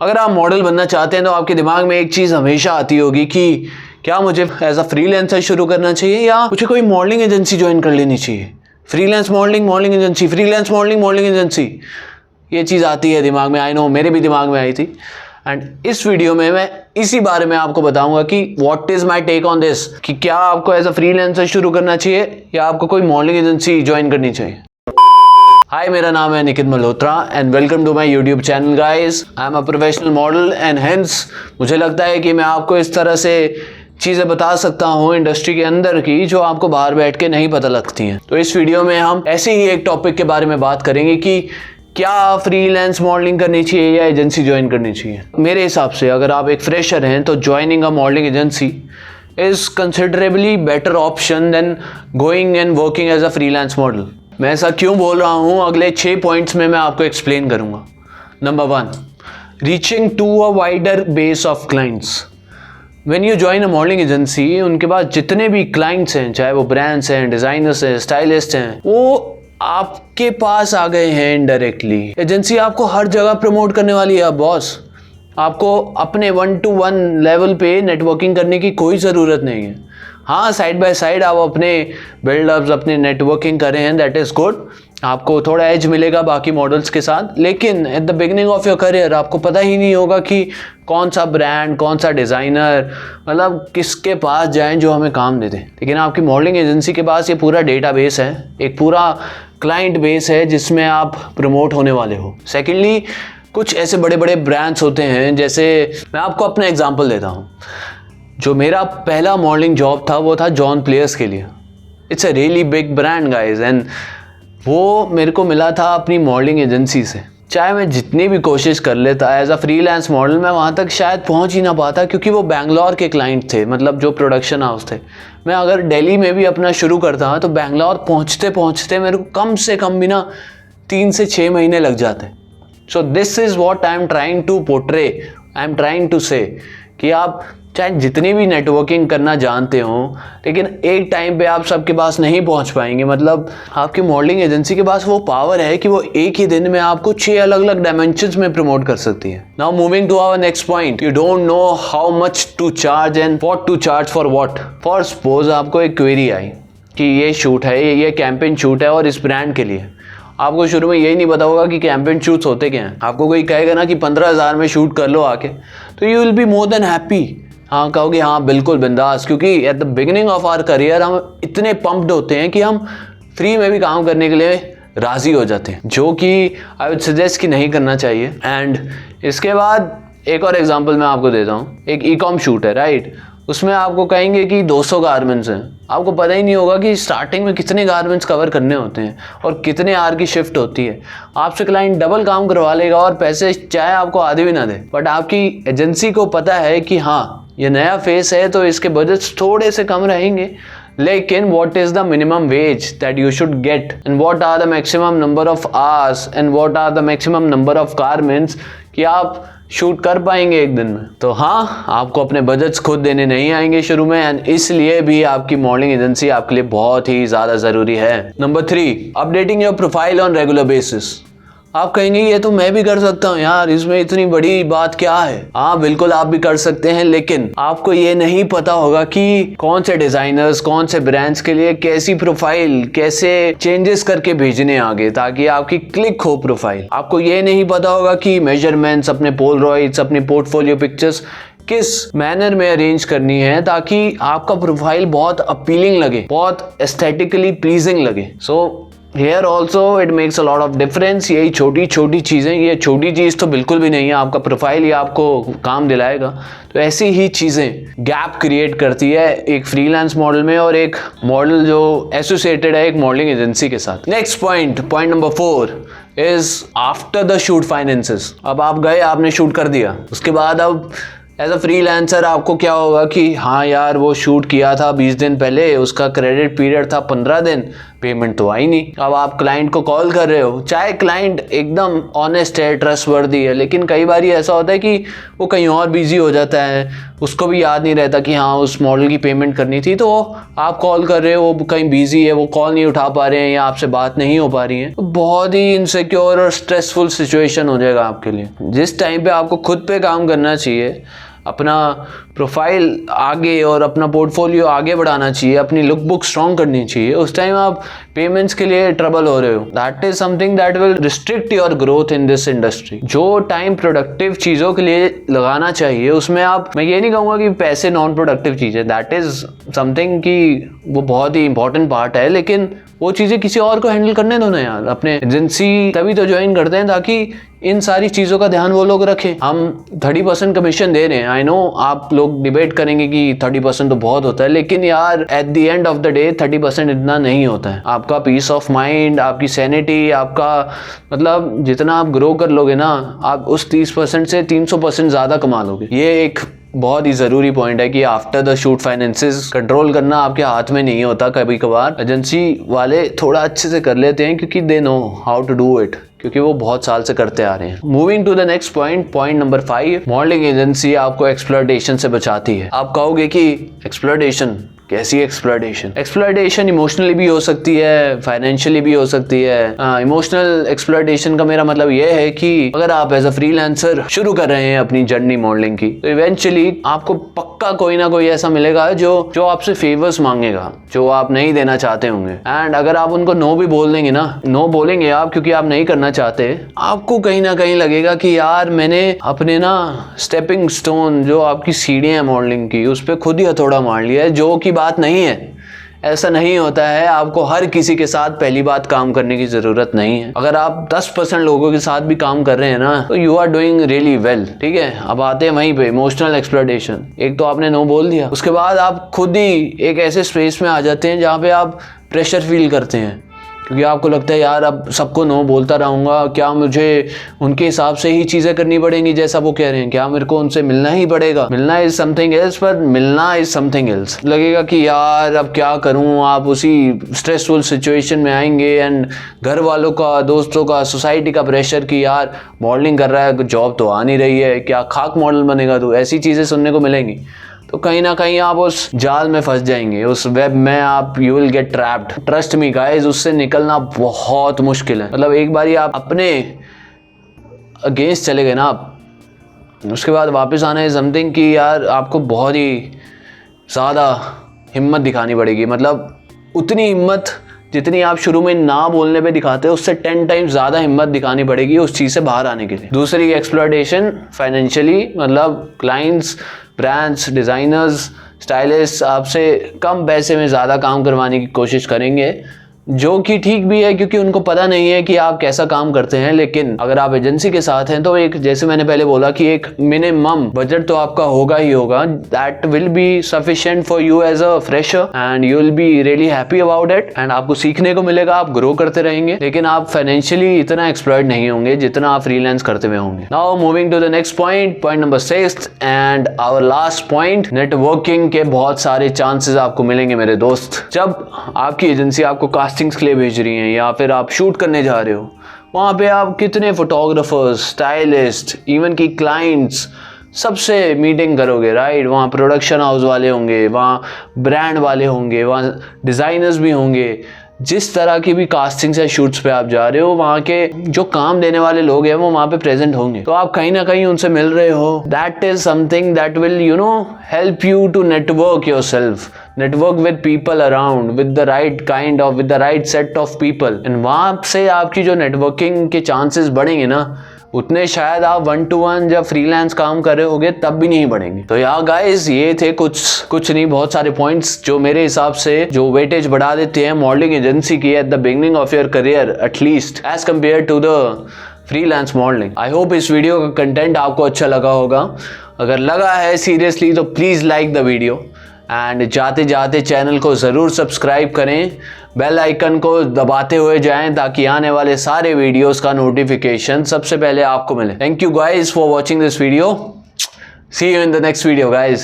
अगर आप मॉडल बनना चाहते हैं तो आपके दिमाग में एक चीज़ हमेशा आती होगी कि क्या मुझे एज अ फ्रीलांसर शुरू करना चाहिए या मुझे कोई मॉडलिंग एजेंसी ज्वाइन कर लेनी चाहिए। Freelance modelling, modelling agency, freelance modelling, modelling agency, ये चीज़ आती है दिमाग में। आई नो, मेरे भी दिमाग में आई थी। एंड इस वीडियो में मैं इसी बारे में आपको बताऊंगा कि what is my take on this, कि क्या आपको एज अ फ्रीलांसर शुरू करना चाहिए या आपको कोई मॉडलिंग एजेंसी ज्वाइन करनी चाहिए। हाय, मेरा नाम है Nikhit Malhotra and welcome to my YouTube channel guys. I am a professional model and hence मुझे लगता है कि मैं आपको इस तरह से चीज़ें बता सकता हूँ इंडस्ट्री के अंदर की जो आपको बाहर बैठ के नहीं पता लगती हैं। तो इस वीडियो में हम ऐसे ही एक टॉपिक के बारे में बात करेंगे कि क्या फ्रीलांस मॉडलिंग करनी चाहिए या एजेंसी ज्वाइन करनी चाहिए। मेरे हिसाब से अगर आप एक फ्रेशर हैं तो joining a modelling agency is considerably better option than going and working as a freelance model. मैं ऐसा क्यों बोल रहा हूँ, अगले 6 पॉइंट्स में मैं आपको एक्सप्लेन करूँगा। Number 1, reaching to a wider base of clients. When you join a modelling agency, उनके पास जितने भी क्लाइंट्स हैं, चाहे वो ब्रांड्स हैं, डिज़ाइनर्स हैं, स्टाइलिस्ट हैं, वो आपके पास आ गए हैं इनडायरेक्टली। एजेंसी आपको हर जगह प्रमोट करने वाली है बॉस। आपको अपने 1-to-1 लेवल पे नेटवर्किंग करने की कोई ज़रूरत नहीं है। हाँ, साइड बाय साइड आप अपने बिल्डअप्स, अपने नेटवर्किंग करें हैं, दैट इज़ गुड। आपको थोड़ा एज मिलेगा बाकी मॉडल्स के साथ, लेकिन eight the beginning of your career आपको पता ही नहीं होगा कि कौन सा ब्रांड, कौन सा डिज़ाइनर, मतलब किसके पास जाएं जो हमें काम दे दे। लेकिन आपकी मॉडलिंग एजेंसी के पास ये पूरा डेटाबेस है, एक पूरा क्लाइंट बेस है जिसमें आप प्रमोट होने वाले हो। सेकेंडली, कुछ ऐसे बड़े बड़े ब्रांड्स होते हैं, जैसे मैं आपको अपना एग्जांपल देता हूँ। जो मेरा पहला मॉडलिंग जॉब था वो था जॉन प्लेयर्स के लिए। It's a really big brand guys, and वो मेरे को मिला था अपनी मॉडलिंग एजेंसी से। चाहे मैं जितनी भी कोशिश कर लेता एज अ फ्रीलांस मॉडल, मैं वहाँ तक शायद पहुँच ही ना पाता, क्योंकि वो बैंगलोर के क्लाइंट थे, मतलब जो प्रोडक्शन हाउस थे। मैं अगर दिल्ली में भी अपना शुरू करता तो बैंगलोर पहुँचते पहुँचते मेरे को कम से कम भी ना 3 से 6 महीने लग जाते। So this is what I am trying to portray, I am trying to say कि आप चाहे जितनी भी नेटवर्किंग करना जानते हो, लेकिन एक टाइम पे आप सबके पास नहीं पहुंच पाएंगे। मतलब आपकी मॉडलिंग एजेंसी के पास वो पावर है कि वो एक ही दिन में आपको 6 अलग अलग डायमेंशंस में प्रमोट कर सकती है। Now moving to our next point, you don't know how much to charge and what to charge for what. For suppose आपको एक क्वेरी आई कि ये शूट है, ये कैंपेन शूट है और इस ब्रांड के लिए। आपको शुरू में यही नहीं पता होगा कि कैंपेन शूट्स होते क्या हैं। आपको कोई कहेगा ना कि 15,000 में शूट कर लो आके, तो you will be more than happy. हाँ, कहोगे हाँ बिल्कुल बिंदास, क्योंकि at the beginning of our career हम इतने पम्प्ड होते हैं कि हम फ्री में भी काम करने के लिए राज़ी हो जाते हैं, जो कि आई वुड सजेस्ट कि नहीं करना चाहिए। एंड इसके बाद एक और एग्जांपल मैं आपको देता हूँ। एक ई-कॉम शूट है, राइट। उसमें आपको कहेंगे कि 200 गारमेंट्स हैं। आपको पता ही नहीं होगा कि स्टार्टिंग में कितने गारमेंट्स कवर करने होते हैं और कितने आवर की शिफ्ट होती है। आपसे क्लाइंट डबल काम करवा लेगा और पैसे चाहे आपको आधे भी ना दे। बट आपकी एजेंसी को पता है कि हाँ, ये नया फेस है तो इसके बजट्स थोड़े से कम रहेंगे, लेकिन what is the minimum wage that you should get and what are the maximum number of hours and what are the maximum number of garments कि आप शूट कर पाएंगे एक दिन में। तो हाँ, आपको अपने बजट्स खुद देने नहीं आएंगे शुरू में, एंड इसलिए भी आपकी मॉडलिंग एजेंसी आपके लिए बहुत ही ज़्यादा ज़रूरी है। Number 3, updating your profile on regular basis. आप कहेंगे ये तो मैं भी कर सकता हूँ यार, इसमें इतनी बड़ी बात क्या है। हाँ बिल्कुल, आप भी कर सकते हैं, लेकिन आपको ये नहीं पता होगा कि कौन से डिजाइनर्स, कौन से ब्रांड्स के लिए कैसी प्रोफाइल, कैसे चेंजेस करके भेजने आगे ताकि आपकी क्लिक हो प्रोफाइल। आपको ये नहीं पता होगा कि मेजरमेंट्स, अपने पोलरॉइड्स, अपनी पोर्टफोलियो पिक्चर्स किस मैनर में अरेंज करनी है ताकि आपका प्रोफाइल बहुत अपीलिंग लगे, बहुत एस्थेटिकली प्लीजिंग लगे। So here also it makes a lot of difference. यही छोटी छोटी चीज़ें, ये छोटी चीज़ तो बिल्कुल भी नहीं है, आपका प्रोफाइल ही आपको काम दिलाएगा। तो ऐसी ही चीज़ें गैप क्रिएट करती है एक फ्रीलांस मॉडल में और एक मॉडल जो एसोसिएटेड है एक मॉडलिंग एजेंसी के साथ। Next point number 4 is after the shoot finances. अब आप गए, आपने शूट कर दिया, उसके बाद अब एज अ फ्रीलांसर आपको क्या होगा कि हाँ यार, वो शूट किया था 20 दिन पहले, उसका क्रेडिट पीरियड था 15 दिन, पेमेंट तो आई नहीं। अब आप क्लाइंट को कॉल कर रहे हो, चाहे क्लाइंट एकदम ऑनेस्ट है, ट्रस्टवर्दी है, लेकिन कई बार ऐसा होता है कि वो कहीं और बिजी हो जाता है, उसको भी याद नहीं रहता कि हाँ उस मॉडल की पेमेंट करनी थी। तो आप कॉल कर रहे हो, वो कहीं बिजी है, वो कॉल नहीं उठा पा रहे हैं या आपसे बात नहीं हो पा रही है, तो बहुत ही इनसिक्योर और स्ट्रेसफुल सिचुएशन हो जाएगा आपके लिए। जिस टाइम पे आपको खुद पे काम करना चाहिए, अपना प्रोफाइल आगे और अपना पोर्टफोलियो आगे बढ़ाना चाहिए, अपनी लुक बुक स्ट्रॉन्ग करनी चाहिए, उस टाइम आप पेमेंट्स के लिए ट्रबल हो रहे हो। That is something that will restrict your growth in this industry. जो टाइम प्रोडक्टिव चीज़ों के लिए लगाना चाहिए उसमें आप, मैं ये नहीं कहूँगा कि पैसे नॉन प्रोडक्टिव चीज़ है, दैट इज समथिंग कि वो बहुत ही इंपॉर्टेंट पार्ट है, लेकिन वो चीज़ें किसी और को हैंडल करने दो ना यार। अपने एजेंसी तभी तो ज्वाइन करते हैं ताकि इन सारी चीज़ों का ध्यान वो लोग रखें। हम 30% कमीशन दे रहे हैं, आई नो आप लोग डिबेट करेंगे कि 30% तो बहुत होता है, लेकिन यार at the end of the day 30% इतना नहीं होता है। आपका पीस ऑफ माइंड, आपकी सैनिटी, आपका मतलब जितना आप ग्रो कर लोगे ना, आप उस 30% से 300% ज़्यादा कमा लोगे। ये एक बहुत ही ज़रूरी पॉइंट है कि after the shoot finances control करना आपके हाथ में नहीं होता। कभी कभार एजेंसी वाले थोड़ा अच्छे से कर लेते हैं क्योंकि they know how to do it, क्योंकि वो बहुत साल से करते आ रहे हैं। Moving to the next point number 5, modelling agency आपको एक्सप्लॉयटेशन से बचाती है। आप कहोगे कि एक्सप्लॉयटेशन, कैसी एक्सप्लॉयटेशन? एक्सप्लॉयटेशन इमोशनली भी हो सकती है, फाइनेंशियली भी हो सकती है। इमोशनल एक्सप्लॉयटेशन का मेरा मतलब ये है कि अगर आप एज अ फ्रीलांसर शुरू कर रहे हैं अपनी जर्नी मॉडलिंग की, तो इवेंचुअली आपको पक्का कोई ना कोई ऐसा मिलेगा जो आपसे फेवर्स मांगेगा, जो आप नहीं देना चाहते होंगे। एंड अगर आप उनको नो भी बोल देंगे ना, नो बोलेंगे आप क्योंकि आप नहीं करना चाहते, आपको कहीं ना कहीं लगेगा कि यार मैंने अपने ना स्टेपिंग स्टोन, जो आपकी सीढ़ियां हैं मॉडलिंग की, उस पर खुद ही हथौड़ा मार लिया है, जो कि बात नहीं है। ऐसा नहीं होता है। आपको हर किसी के साथ पहली बात काम करने की ज़रूरत नहीं है। अगर आप 10% लोगों के साथ भी काम कर रहे हैं ना, तो you are doing really well. ठीक है, अब आते हैं वहीं पे इमोशनल एक्सप्लॉयटेशन। एक तो आपने नो बोल दिया, उसके बाद आप खुद ही एक ऐसे स्पेस में आ जाते हैं जहाँ पे आप प्रेशर फील करते हैं, क्योंकि आपको लगता है यार अब सबको नो बोलता रहूँगा, क्या मुझे उनके हिसाब से ही चीज़ें करनी पड़ेंगी जैसा वो कह रहे हैं, क्या मेरे को उनसे मिलना ही पड़ेगा? मिलना इज़ समथिंग एल्स, पर मिलना इज़ समथिंग एल्स। लगेगा कि यार अब क्या करूँ, आप उसी स्ट्रेसफुल सिचुएशन में आएंगे एंड घर वालों का, दोस्तों का, सोसाइटी का प्रेशर कि यार मॉडलिंग कर रहा है, जॉब तो आ नहीं रही है, क्या खाक मॉडल बनेगा तू, ऐसी चीज़ें सुनने को मिलेंगी। तो कहीं ना कहीं आप उस जाल में फंस जाएंगे, उस वेब में आप you will get trapped. Trust me guys, उससे निकलना बहुत मुश्किल है। मतलब एक बार आप अपने अगेंस्ट चले गए ना आप, उसके बाद वापस आना है समथिंग कि यार आपको बहुत ही ज़्यादा हिम्मत दिखानी पड़ेगी। मतलब उतनी हिम्मत जितनी आप शुरू में ना बोलने पे दिखाते हो, उससे 10 टाइम्स ज़्यादा हिम्मत दिखानी पड़ेगी उस चीज़ से बाहर आने के लिए। दूसरी एक्सप्लॉयटेशन फाइनेंशियली, मतलब क्लाइंट्स, ब्रांड्स, डिज़ाइनर्स, स्टाइलिस्ट आपसे कम पैसे में ज़्यादा काम करवाने की कोशिश करेंगे, जो कि ठीक भी है क्योंकि उनको पता नहीं है कि आप कैसा काम करते हैं। लेकिन अगर आप एजेंसी के साथ हैं तो एक, जैसे मैंने पहले बोला कि एक मिनिमम बजट तो आपका होगा ही होगा, that will be sufficient for you as a fresher and you will be really happy about it. And आपको सीखने को मिलेगा, आप ग्रो करते रहेंगे, लेकिन आप फाइनेंशियली इतना एक्सप्लॉयट नहीं होंगे जितना आप फ्रीलांस करते हुए होंगे। Now moving to the next point number 6 and our last point, networking के बहुत सारे चांसेस आपको मिलेंगे मेरे दोस्त। जब आपकी एजेंसी आपको कास्टिंग्स के लिए भेज रही हैं या फिर आप शूट करने जा रहे हो, वहाँ पे आप कितने फोटोग्राफर्स, स्टाइलिस्ट, इवन की क्लाइंट्स सबसे मीटिंग करोगे, राइट? वहाँ प्रोडक्शन हाउस वाले होंगे, वहाँ ब्रांड वाले होंगे, वहाँ डिज़ाइनर्स भी होंगे। जिस तरह की भी कास्टिंग्स या शूट्स पे आप जा रहे हो, वहाँ के जो काम देने वाले लोग हैं वो वहाँ पे प्रेजेंट होंगे, तो आप कहीं ना कहीं उनसे मिल रहे हो। That is something that will help you to network yourself, network with people around with the right kind of, with the right set of people, and वहाँ से आपकी जो नेटवर्किंग के चांसेस बढ़ेंगे ना, उतने शायद आप 1-to-1 जब फ्रीलांस काम कर रहे होगे तब भी नहीं बढ़ेंगे। तो यार गाइस, ये थे कुछ नहीं, बहुत सारे पॉइंट्स जो मेरे हिसाब से जो वेटेज बढ़ा देते हैं मॉडलिंग एजेंसी की at the beginning of your career, at least as compare to the freelance modelling. I hope इस वीडियो का कंटेंट आपको अच्छा लगा होगा। अगर लगा है सीरियसली तो please like the video and जाते जाते चैनल को ज़रूर सब्सक्राइब करें, बेल आइकन को दबाते हुए जाएं ताकि आने वाले सारे वीडियोस का नोटिफिकेशन सबसे पहले आपको मिले। Thank you guys for watching this video, see you in the next video guys.